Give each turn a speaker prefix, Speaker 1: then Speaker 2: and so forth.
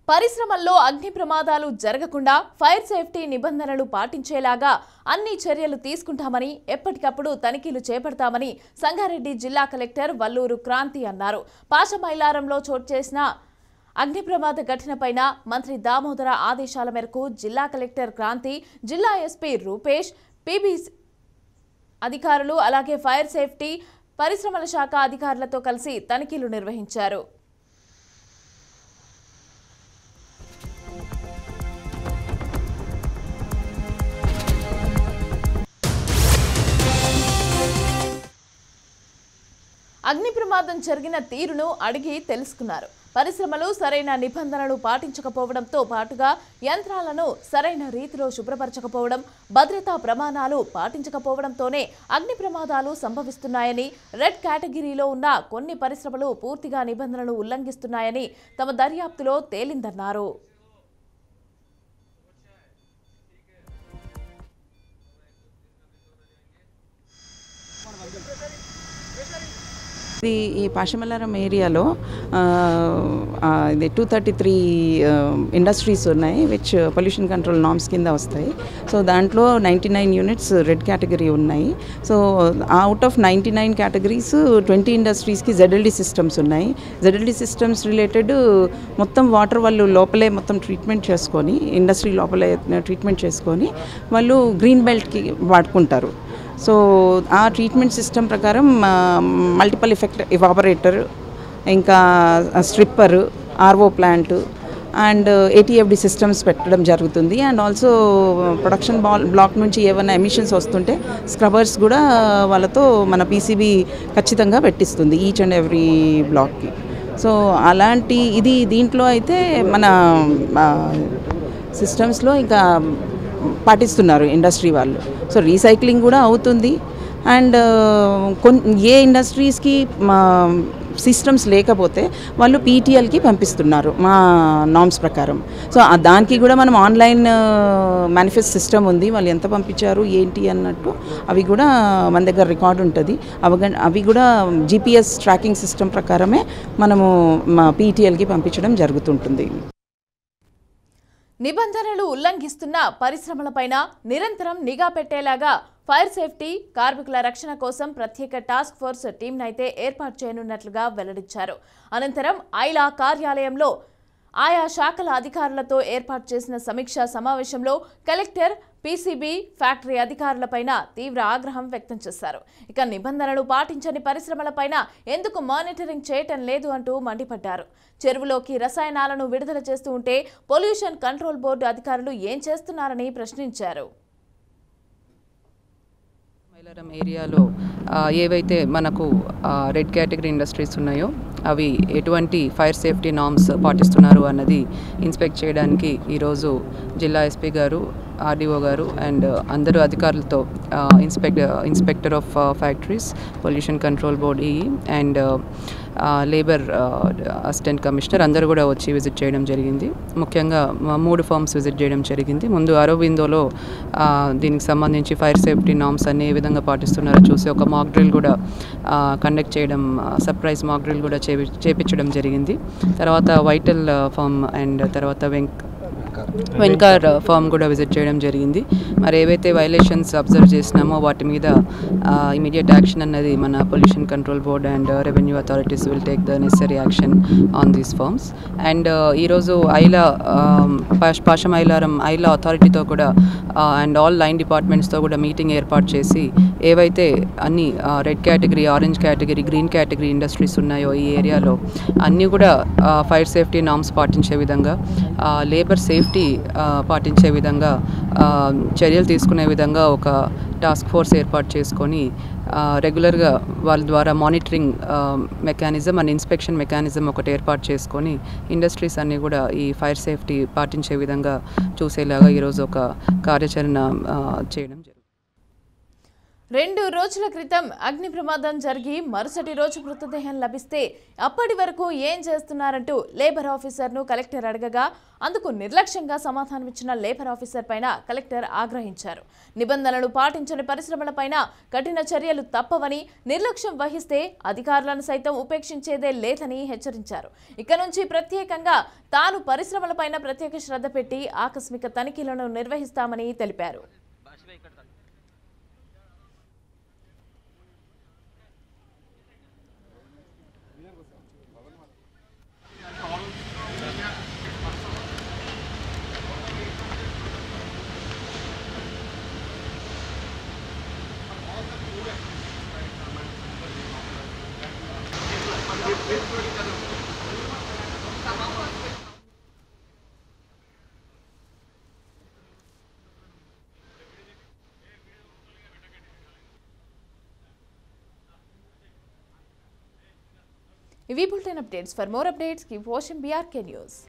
Speaker 1: పరిశ్రమల్లో అగ్ని ప్రమాదాలు జరగకుండా ఫైర్ సేఫ్టీ నిబంధనలు పాటించేలాగా అన్ని చర్యలు తీసుకుంటామని ఎప్పటికప్పుడు తనిఖీలు చేపడతామని సంగారెడ్డి జిల్లా కలెక్టర్ వల్లూరు క్రాంతి అన్నారు. పాషమైలారంలో చోటు చేసిన అగ్ని ప్రమాద ఘటనపైన మంత్రి దామోదర ఆదేశాల మేరకు జిల్లా కలెక్టర్ క్రాంతి, జిల్లా ఎస్పీ రూపేష్, పీబీసీ అధికారులు అలాగే ఫైర్ సేఫ్టీ పరిశ్రమల శాఖ అధికారులతో కలిసి తనిఖీలు నిర్వహించారు. అగ్ని ప్రమాదం జరిగిన తీరును అడిగి తెలుసుకున్నారు. పరిశ్రమలు సరైన నిబంధనలు పాటించకపోవడంతో పాటుగా యంత్రాలను సరైన రీతిలో శుభ్రపరచకపోవడం, భద్రతా ప్రమాణాలు పాటించకపోవడంతోనే అగ్ని ప్రమాదాలు సంభవిస్తున్నాయని, రెడ్ కేటగిరీలో ఉన్న కొన్ని పరిశ్రమలు పూర్తిగా నిబంధనలు ఉల్లంఘిస్తున్నాయని తమ దర్యాప్తులో తేలిందన్నారు.
Speaker 2: ఈ పాషమైలారం ఏరియాలో ఇది 233 ఇండస్ట్రీస్ ఉన్నాయి విచ్ పొల్యూషన్ కంట్రోల్ నామ్స్ కింద వస్తాయి. సో దాంట్లో 99 యూనిట్స్ రెడ్ కేటగిరీ ఉన్నాయి. So out of 99 categories 20 ఇండస్ట్రీస్కి ZLD systems ఉన్నాయి. ZLD సిస్టమ్స్ రిలేటెడ్ మొత్తం వాటర్ వాళ్ళు లోపలే మొత్తం ట్రీట్మెంట్ చేసుకొని, ఇండస్ట్రీ లోపలే ట్రీట్మెంట్ చేసుకొని వాళ్ళు గ్రీన్ బెల్ట్కి వాడుకుంటారు. సో ఆ ట్రీట్మెంట్ సిస్టమ్ ప్రకారం మల్టిపల్ ఎఫెక్ట్ ఎవాపరేటర్, ఇంకా stripper, RO plant and ATFD systems పెట్టడం జరుగుతుంది. అండ్ ఆల్సో ప్రొడక్షన్ బ్లాక్ నుంచి ఏమైనా ఎమిషన్స్ వస్తుంటే స్క్రబర్స్ కూడా వాళ్ళతో మన PCB ఖచ్చితంగా పెట్టిస్తుంది ఈచ్ అండ్ ఎవ్రీ బ్లాక్కి. సో అలాంటి దీంట్లో అయితే మన సిస్టమ్స్లో ఇంకా పాటిస్తున్నారు ఇండస్ట్రీ వాళ్ళు. సో రీసైక్లింగ్ కూడా అవుతుంది. అండ్ ఏ ఇండస్ట్రీస్కి సిస్టమ్స్ లేకపోతే వాళ్ళు PTLకి పంపిస్తున్నారు మా నామ్స్ ప్రకారం. సో దానికి కూడా మనం ఆన్లైన్ మేనిఫెస్ట్ సిస్టమ్ ఉంది. వాళ్ళు ఎంత పంపించారు ఏంటి అన్నట్టు అవి కూడా మన దగ్గర రికార్డు ఉంటుంది. అవి కూడా GPS ట్రాకింగ్ సిస్టమ్ ప్రకారమే మనము మా PTLకి పంపించడం జరుగుతుంటుంది.
Speaker 1: నిబంధనలు ఉల్లంఘిస్తున్న పరిశ్రమలపైన నిరంతరం నిఘా పెట్టేలాగా ఫైర్ సేఫ్టీ, కార్మికుల రక్షణ కోసం ప్రత్యేక టాస్క్ ఫోర్స్ టీంనైతే ఏర్పాటు చేయనున్నట్లుగా వెల్లడించారు. అనంతరం ఐలా కార్యాలయంలో ఆయా శాఖల అధికారులతో ఏర్పాటు చేసిన సమీక్షా సమావేశంలో కలెక్టర్ PCB ఫ్యాక్టరీ అధికారులపైన తీవ్ర ఆగ్రహం వ్యక్తం చేశారు. ఇక నిబంధనలు పాటించని పరిశ్రమలపైన ఎందుకు మానిటరింగ్ చేయటం లేదు అంటూ మండిపడ్డారు. చెరువులోకి రసాయనాలను విడుదల చేస్తూ ఉంటే పొల్యూషన్ కంట్రోల్ బోర్డు అధికారులు ఏం చేస్తున్నారని ప్రశ్నించారు.
Speaker 3: మైలారం ఏరియాలో ఏవైతే మనకు రెడ్ కేటగిరీ ఇండస్ట్రీస్ ఉన్నాయో అవి ఎటువంటి ఫైర్ సేఫ్టీ నార్మ్స్ పాటిస్తున్నారు అన్నది ఇన్స్పెక్ట్ చేయడానికి ఈరోజు జిల్లా ఎస్పీ గారు, RDO గారు అండ్ అందరూ అధికారులతో inspector of factories, pollution control board and labour assistant commissioner అందరూ కూడా వచ్చి విజిట్ చేయడం జరిగింది. ముఖ్యంగా 3 ఫర్మ్స్ విజిట్ చేయడం జరిగింది. ముందు అరవిందోలో దీనికి సంబంధించి ఫైర్ సేఫ్టీ నార్మ్స్ అన్ని ఏ విధంగా పాటిస్తున్నారో చూసి ఒక మాక్ డ్రిల్ కూడా కండక్ట్ చేయడం, సర్ప్రైజ్ మాక్ డ్రిల్ కూడా చేపించడం జరిగింది. తర్వాత వైటల్ ఫర్మ్ అండ్ తర్వాత వెన్కార్ ఫామ్ కూడా విజిట్ చేయడం జరిగింది. మరి ఏవైతే వైలేషన్స్ అబ్జర్వ్ చేసినామో వాటి మీద ఇమీడియట్ యాక్షన్ అన్నది మన pollution control board and revenue authorities will take the necessary action on these farms. And ఈరోజు ఐలా పాషమైలారం ఐలా అథారిటీతో కూడా అండ్ ఆల్ లైన్ డిపార్ట్మెంట్స్తో కూడా మీటింగ్ ఏర్పాటు చేసి ఏవైతే అన్ని red category, orange category, green category industries ఉన్నాయో ఈ ఏరియాలో అన్నీ కూడా ఫైర్ సేఫ్టీ నార్మ్స్ పాటించే విధంగా, లేబర్ సేఫ్టీ పాటించే విధంగా చర్యలు తీసుకునే విధంగా ఒక టాస్క్ ఫోర్స్ ఏర్పాటు చేసుకొని రెగ్యులర్గా వాళ్ళ ద్వారా monitoring mechanism and inspection mechanism ఒకటి ఏర్పాటు చేసుకొని ఇండస్ట్రీస్ అన్నీ కూడా ఈ ఫైర్ సేఫ్టీ పాటించే విధంగా చూసేలాగా ఈరోజు ఒక కార్యాచరణ చేయడం జరిగింది.
Speaker 1: 2 రోజుల క్రితం అగ్ని ప్రమాదం జరిగి మరుసటి రోజు మృతదేహం లభిస్తే అప్పటి వరకు ఏం చేస్తున్నారంటూ లేబర్ ఆఫీసర్ను కలెక్టర్ అడగగా అందుకు నిర్లక్ష్యంగా సమాధానమిచ్చిన లేబర్ ఆఫీసర్ పైన కలెక్టర్ ఆగ్రహించారు. నిబంధనలు పాటించని పరిశ్రమలపైన కఠిన చర్యలు తప్పవని, నిర్లక్ష్యం వహిస్తే అధికారులను సైతం ఉపేక్షించేదే లేదని హెచ్చరించారు. ఇక నుంచి ప్రత్యేకంగా తాను పరిశ్రమలపైన ప్రత్యేక శ్రద్ధ పెట్టి ఆకస్మిక తనిఖీలను నిర్వహిస్తామని తెలిపారు. ఇవి bulletin updates. For more updates keep watching BRK News.